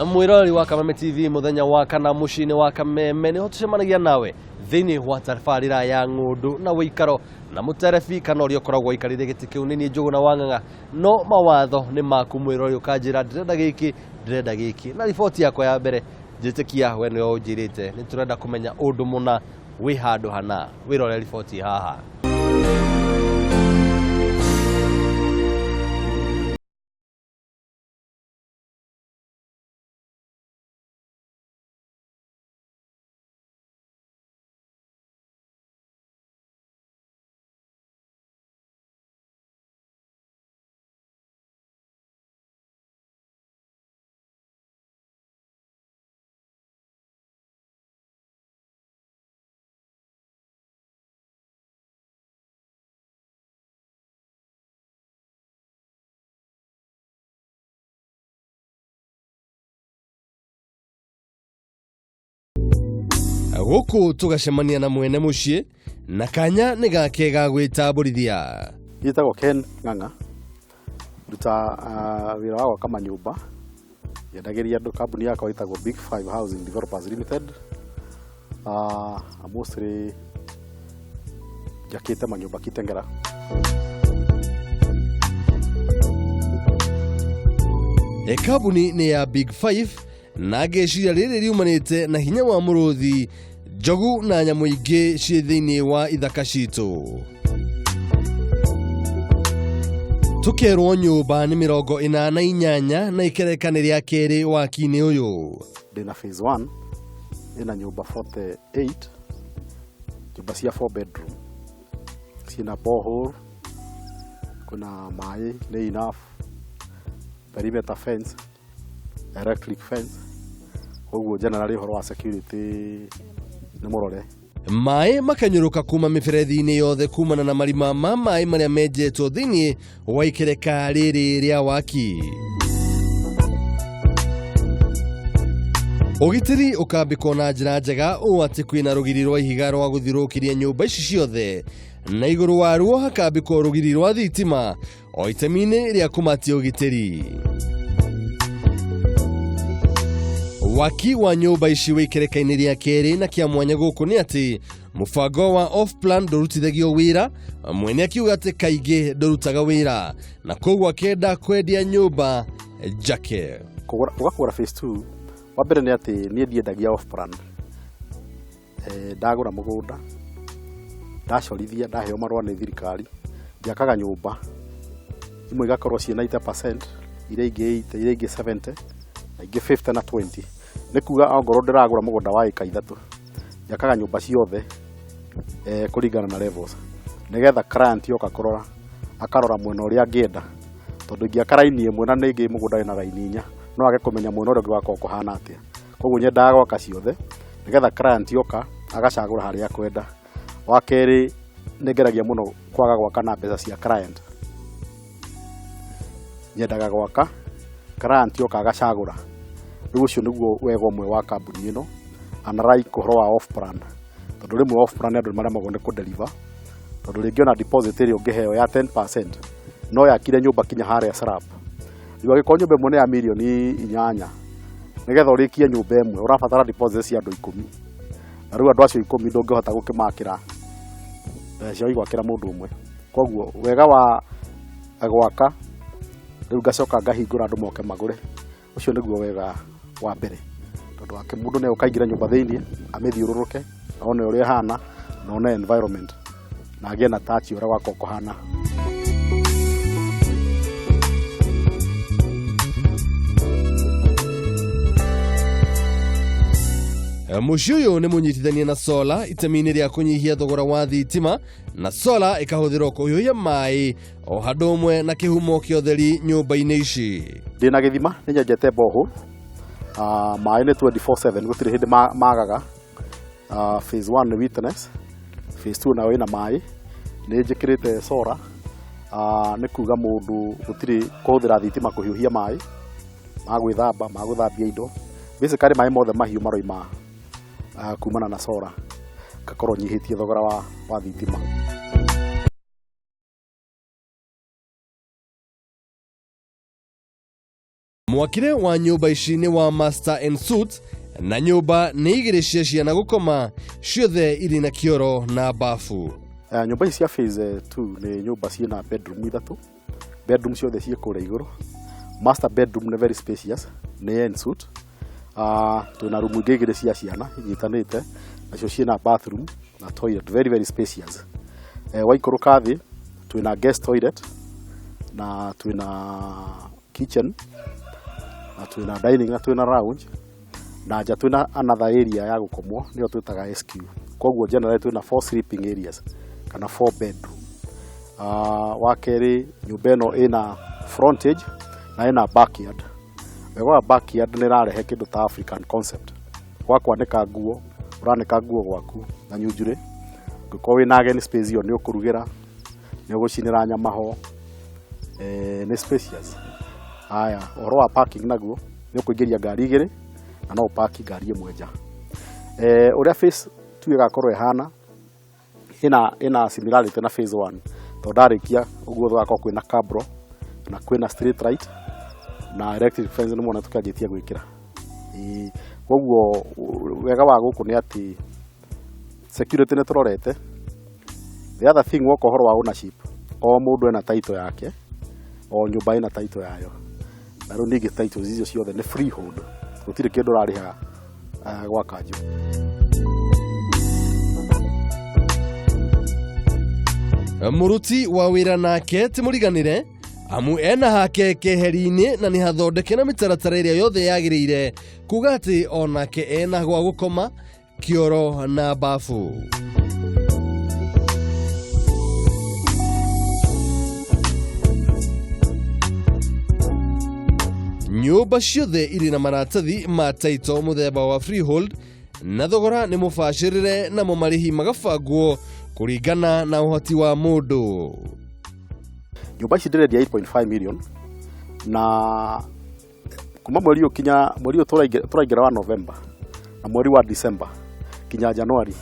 Mwirori wa Kameme TV muthenya wa kana mucini wa Kameme ni hotucemanagia nawe thiini wa tabarira ya Ng'undu na uiakaro na muterebi kana uria koragwo ikarire giti kiu nini Njugu na Wang'ang'a no mawatho ni maku mwirori ukanjira ndirenda giki na riboti yako ya mbere njitikia we ni unjirite ni turenda kumenya undu muna wi handu hana wirore riboti haha. Guku tugacemania na mwene mucii na kanya ni gake ga gwitamburithia. Yitagwo Ken Ng'ang'a ruta wira wa kama Nyumba yendagiria andu kambuni yakwa yitagwo Big 5 Housing Developers Limited. Mostly jakite manyumba Kitengera. Kambuni ni ya Big 5 na geciria riri riumanite na hinya wa muruthi njogu na nyamu ingi cie thiini wa ithaka citu. Tukerwo nyumba ni 48 na ikerekane ria keri waki-ini uyu. Ndina phase 1 ina nyumba 48, nyumba cia 4 bedroom, ciina borehole, kuna mai ni enough, perimeter fence, electric fence. Koguo generally horo wa security ni murore. Mai makanyuruka kuma miferethi-ini yothe kumana na marima ma mai maria menjetwo thiini wa ikereka riri ria waki. Ugitiri ukambikwo na njira njega ũ ati kwina rugiri rwa ihiga rwa guthirukiria nyumba ici ciothe na iguru waruo hakambikwo rugiri rwa thitima o itemi-ini ria kumatia ugitiri. Waki wa nyumba ici wikereka-ini ria keri na kia mwanya guku ni ati mubango wa off plan ndurutithagio wira, mwene akiuga ati kaingi ndurutaga wira na koguo akenda kwendia nyumba jake. Kugura phase 2 wa mbere ni ati ni ndiendagia off plan. Ndagura mugunda ndacorithia ndaheo marua ni thirikari ndiakaga nyumba imwe igakorwo ciina 80%, iria ingi 80, iria ingi 70 na ingi 50 na 20. Nikuga ongorwo ndiragura mugunda wa eka 3 ndiakaga nyumba ciothe kuringana na levels nigetha client yoka kurora akarora mwena uria angienda, tondu ingiaka raini imwe na ningi mugunda ina raini 4 no age kumenya mwena uria gwako kuhana atia. Koguo nyendaga gwaka ciothe nigetha client yoka agacagura haria akwenda. Wa keri ningeragia muno kwaga gwaka na mbeca cia client. Nyendaga gwaka client yoka agacagura. Riu ucio niguo wega umwe wa kambuni ino unlike kuhoro wa off plan. Tondu rimwe off plan andu maria magonde ku deliver, tondu ringiona deposit iri ungiheo ya 10% no yakire nyumba kinya haria slab. Riu agikorwo nyumba imwe ni ya milioni 8 nigetha urikie nyumba imwe urabatara deposit cia andu 10. Na riu andu acio 10 ndungihota gukimakira cio igwakira mundu umwe. Koguo wega wa gwaka riu ngacoka ngahingura andu moke magure. Ucio niguo wega wa mbere, tondu wake mundu ne ukaingira nyumba thiini amithiururuke one uria hana na one environment na agie na touch uria gwako kuhana. Mucii uyu ni munyitithania na solar itemi-ini ria kunyihia thogora wa thitima na solar ikahuthirwo kuhiuhia mai o handu umwe na kihumo kia utheri nyumba-ini ici. Ndina githima ni nyenjete borehole, mai ni 24/7 gutiri hindi magaga. Phase 1 ni witness, phase 2 nayo ina mai ni njikirite solar. Ni kuga mundu gutiri kuhuthira thitima kuhiuhia mai magwithamba maguthambia indo. Basically mai mothe mahiu maroima kumana na solar gakorwo nyihitie thogora wa thitima. Mwakire wa nyumba ici nĩ wa master and suit na nyumba nĩ igĩrĩ cia ciana gũkoma ciothe irĩ na kioro na bafu. Nyumba ici cia phase 2 nĩ nyumba ciĩna bedroom ithatu. Bedroom ciothe ciĩ kũrĩa igũrũ. Master bedroom nĩ very spacious, nĩ en suit. Twĩna room ingĩ igĩrĩ cia ciana inyitanĩte, nacio ciĩna bathroom na toilet very very spacious. Waikũrũka thĩ twĩna guest toilet na twĩna kitchen na twĩna dining na twĩna lounge na nja twĩna another area ya gũkomwo nĩyo twĩtaga SQ. Koguo generally twĩna 4 sleeping areas kana 4 bedroom. Wa kerĩ nyumba ĩno ĩna frontage na ĩna backyard. Wega backyard nĩ rarehe kĩndũ ta African concept. Gwakwanĩka nguo, ũranĩka nguo gwaku na nyunjurĩ. Ngũkorwo wĩna ageni space ĩyo nĩ ũkũrugĩra, nĩ ũgũcinĩra nyama ho. Nĩ spacious. Haya, ũhoro wa parking naguo nĩ ũkũingĩria ngari igĩrĩ na no park ngari ĩmwe nja. Ũrĩa phase 2 ĩgakorwo ĩhana ĩna similarity na phase 1. Tondũ ndarĩkia ũguo gũgakorwo kwĩna cabro na kwĩna street light na electric fence nĩ mwana tũkanjĩtie gwĩkĩra. Koguo wega wa gũkũ nĩ atĩ security nĩ tũrorete. The other thing woka ũhoro wa ownership, o mũndũ ena title yake, o nyumba ina title yayo. Na rĩu ningĩ titles icio ciothe nĩ freehold. Gũtirĩ kĩndũ ũrarĩha gwa kanjũ. Muruti wa wĩra nake ti mũriganĩre amu ena hake keheri-inĩ na nĩ hathondeke na mĩtaratara ĩrĩa yothe yagĩrĩire kuga atĩ onake ena gwa gũkoma, kioro na bafu. Nyumba ciothe irĩ na maratathi ma title mũthemba wa freehold na thogora nĩ mũbacĩrĩre na marĩhi magabangwo kũringana na ũhoti wa mũndũ. Nyumba ici ndĩrendia 8.5 million na kuma mweri ũyũ tũraingĩra wa November na mweri wa December kinya January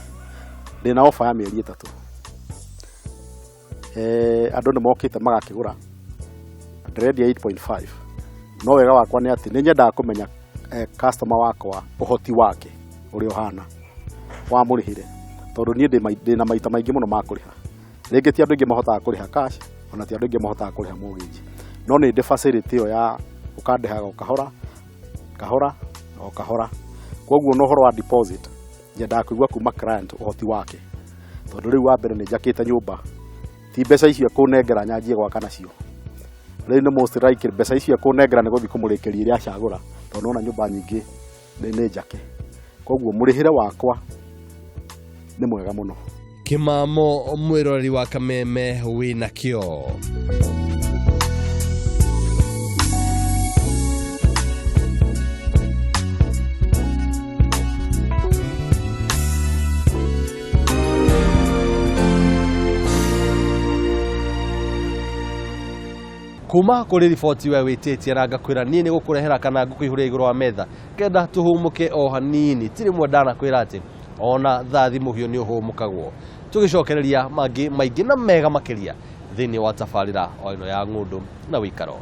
ndĩna offer ya mĩeri 3. Andũ nĩ mokĩte magakĩgũra, ndĩrendia 8.5. No wega wakwa nĩ atĩ nĩ nyendaga kũmenya customer wakwa ũhoti wake ũrĩa ũhana wa mũrĩhĩre, tondũ niĩ ndĩna maita maingĩ mũno ma kũrĩha. Rĩngĩ ti andũ aingĩ mahotaga kũrĩha cash, ona ti andũ aingĩ mahotaga kũrĩha mortgage. No nĩ ndĩ facility ĩyo ya ũkandĩhaga o kahora. Koguo no ũhoro wa deposit nyendaga kũigua kuma client ũhoti wake, tondũ rĩu wa mbere nĩ njakĩte nyumba, ti mbeca icio kũnengera nyanjie gwaka nacio. Rĩu nĩ most likely mbeca icio kũnengera nĩ gũthiĩ kũmũrĩkĩria iria acagũra, tondũ ona nyumba nyingĩ nĩ njake. Koguo mũrĩhĩre wakwa nĩ mwega mũno. Kĩmamo mwĩroreri wa Kameme wĩna kĩo. Kuma kũrĩ riboti we wĩtĩtie na ngakwĩra niĩ nĩ gũkũrehera kana ngũkũihũria igũrũ wa metha kenda tũhũmũke o hanini. Tirĩ mwe ndanakwĩra atĩ ona thathi mũhiũ nĩ ũhũmũkagwo. Tũgĩcokereria mangĩ maingĩ na mega makĩria thĩinĩ wa tabarĩra o ĩno ya Ng'ũndũ na Ũikaro.